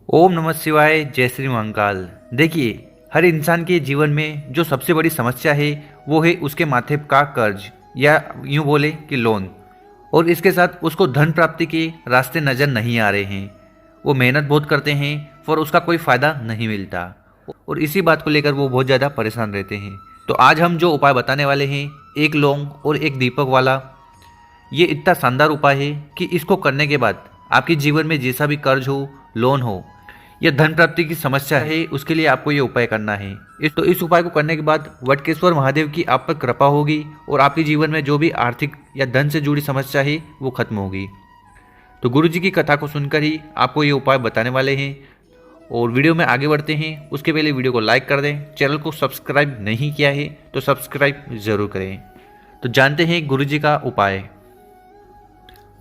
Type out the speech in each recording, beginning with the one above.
ओम नमः शिवाय, जय श्री महाकाल। देखिए, हर इंसान के जीवन में जो सबसे बड़ी समस्या है वो है उसके माथे का कर्ज, या यूं बोले कि लोन। और इसके साथ उसको धन प्राप्ति के रास्ते नज़र नहीं आ रहे हैं। वो मेहनत बहुत करते हैं पर उसका कोई फ़ायदा नहीं मिलता, और इसी बात को लेकर वो बहुत ज़्यादा परेशान रहते हैं। तो आज हम जो उपाय बताने वाले हैं, एक लौंग और एक दीपक वाला, ये इतना शानदार उपाय है कि इसको करने के बाद आपके जीवन में जैसा भी कर्ज हो, लोन हो या धन प्राप्ति की समस्या है, उसके लिए आपको ये उपाय करना है। इस उपाय को करने के बाद वटकेश्वर महादेव की आप पर कृपा होगी और आपके जीवन में जो भी आर्थिक या धन से जुड़ी समस्या है वो खत्म होगी। तो गुरु जी की कथा को सुनकर ही आपको ये उपाय बताने वाले हैं। और वीडियो में आगे बढ़ते हैं उसके पहले वीडियो को लाइक कर दें। चैनल को सब्सक्राइब नहीं किया है तो सब्सक्राइब जरूर करें। तो जानते हैं गुरु जी का उपाय।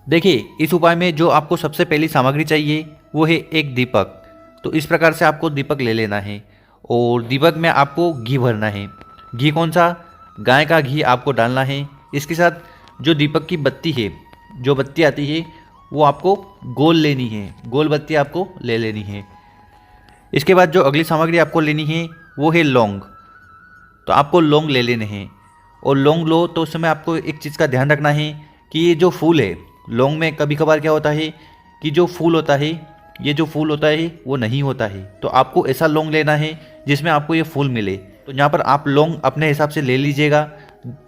देखिए, इस उपाय में जो आपको सबसे पहली सामग्री चाहिए वो है एक दीपक। तो इस प्रकार से आपको दीपक ले लेना है और दीपक में आपको घी भरना है। घी कौन सा? गाय का घी आपको डालना है। इसके साथ जो दीपक की बत्ती है, जो बत्ती आती है वो आपको गोल लेनी है, गोल बत्ती आपको ले लेनी है। इसके बाद जो अगली सामग्री आपको लेनी है वो है लौंग। तो आपको लौंग ले लेने हैं, और लौंग लो तो उस समय आपको एक चीज़ का ध्यान रखना है कि ये जो फूल है लौंग में, कभी कभार क्या होता है कि जो फूल होता है, ये जो फूल होता है वो नहीं होता है। तो आपको ऐसा लौंग लेना है जिसमें आपको ये फूल मिले। तो यहाँ पर आप लौंग अपने हिसाब से ले लीजिएगा,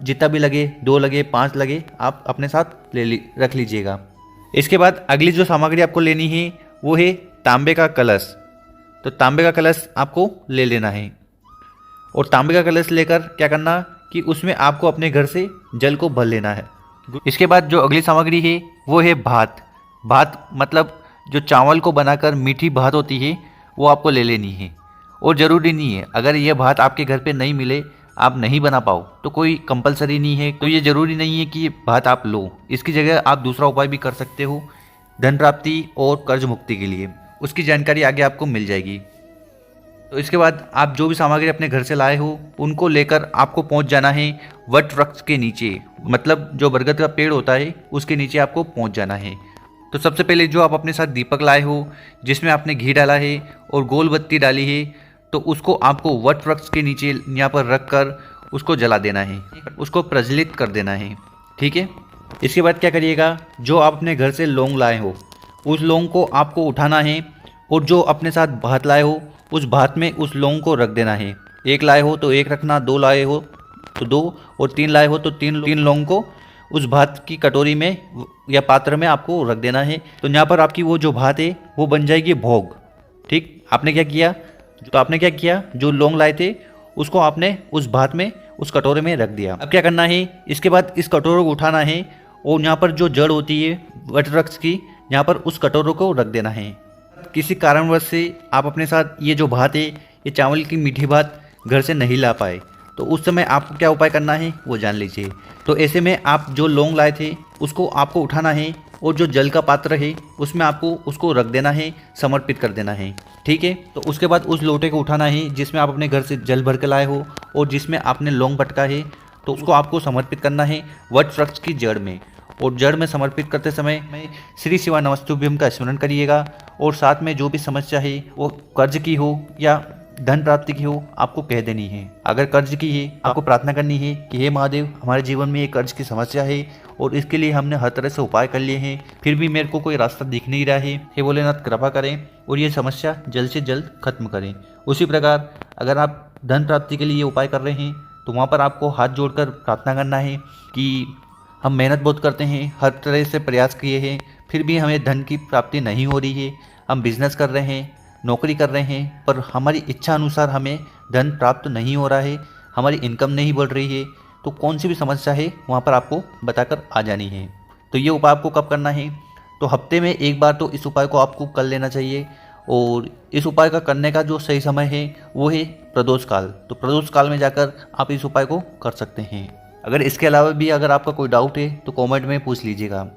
जितना भी लगे, 2 लगे, 5 लगे, आप अपने साथ रख लीजिएगा। इसके बाद अगली जो सामग्री आपको लेनी है वो है तांबे का कलश। तो तांबे का कलश आपको ले लेना है, और तांबे का कलश लेकर क्या करना कि उसमें आपको अपने घर से जल को भर लेना है। इसके बाद जो अगली सामग्री है वो है भात। भात मतलब जो चावल को बनाकर मीठी भात होती है वो आपको ले लेनी है। और ज़रूरी नहीं है, अगर ये भात आपके घर पे नहीं मिले, आप नहीं बना पाओ, तो कोई कंपलसरी नहीं है। तो ये ज़रूरी नहीं है कि ये भात आप लो। इसकी जगह आप दूसरा उपाय भी कर सकते हो धन प्राप्ति और कर्ज मुक्ति के लिए। उसकी जानकारी आगे आपको मिल जाएगी। तो इसके बाद आप जो भी सामग्री अपने घर से लाए हो उनको लेकर आपको पहुंच जाना है वट वृक्ष के नीचे, मतलब जो बरगद का पेड़ होता है उसके नीचे आपको पहुंच जाना है। तो सबसे पहले जो आप अपने साथ दीपक लाए हो जिसमें आपने घी डाला है और गोल बत्ती डाली है, तो उसको आपको वट वृक्ष के नीचे यहाँ पर रख कर उसको जला देना है, उसको प्रज्वलित कर देना है। ठीक है। इसके बाद क्या करिएगा, जो आप अपने घर से लौंग लाए हो उस लौंग को आपको उठाना है, और जो अपने साथ भात लाए हो उस भात में उस लौंग को रख देना है। 1 लाए हो तो 1 रखना, 2 लाए हो तो 2, और 3 लाए हो तो 3 लौंग को उस भात की कटोरी में या पात्र में आपको रख देना है। तो यहाँ पर आपकी वो जो भात है वो बन जाएगी भोग। ठीक। आपने क्या किया, जो लौंग लाए थे उसको आपने उस भात में, उस कटोरे में रख दिया। अब क्या करना है, इसके बाद इस कटोरे को उठाना है और यहाँ पर जो जड़ होती है वट वृक्ष की, यहाँ पर उस कटोरे को रख देना है। किसी कारणवश से आप अपने साथ ये जो भात है, ये चावल की मीठी भात घर से नहीं ला पाए, तो उस समय आपको क्या उपाय करना है वो जान लीजिए। तो ऐसे में आप जो लौंग लाए थे उसको आपको उठाना है, और जो जल का पात्र है उसमें आपको उसको रख देना है, समर्पित कर देना है। ठीक है। तो उसके बाद उस लोटे को उठाना है जिसमें आप अपने घर से जल भर के लाए हो और जिसमें आपने लौंग पटका है, तो उसको आपको समर्पित करना है वट वृक्ष की जड़ में। और जड़ में समर्पित करते समय में श्री शिवा नमस्तुभ्यम का स्मरण करिएगा, और साथ में जो भी समस्या है वो कर्ज की हो या धन प्राप्ति की हो आपको कह देनी है। अगर कर्ज की है आपको प्रार्थना करनी है कि हे महादेव, हमारे जीवन में ये कर्ज की समस्या है और इसके लिए हमने हर तरह से उपाय कर लिए हैं, फिर भी मेरे को कोई रास्ता दिख नहीं रहा है। हे भोलेनाथ, कृपा करें और ये समस्या जल्द से जल्द खत्म करें। उसी प्रकार अगर आप धन प्राप्ति के लिए ये उपाय कर रहे हैं तो वहाँ पर आपको हाथ जोड़कर प्रार्थना करना है कि हम मेहनत बहुत करते हैं, हर तरह से प्रयास किए हैं, फिर भी हमें धन की प्राप्ति नहीं हो रही है। हम बिजनेस कर रहे हैं, नौकरी कर रहे हैं, पर हमारी इच्छा अनुसार हमें धन प्राप्त नहीं हो रहा है, हमारी इनकम नहीं बढ़ रही है। तो कौन सी भी समस्या है वहाँ पर आपको बताकर आ जानी है। तो ये उपाय आपको कब करना है, तो हफ्ते में 1 बार तो इस उपाय को आपको कर लेना चाहिए। और इस उपाय का करने का जो सही समय है वो है प्रदोष काल। तो प्रदोष काल में जाकर आप इस उपाय को कर सकते हैं। अगर इसके अलावा भी अगर आपका कोई डाउट है तो कमेंट में पूछ लीजिएगा।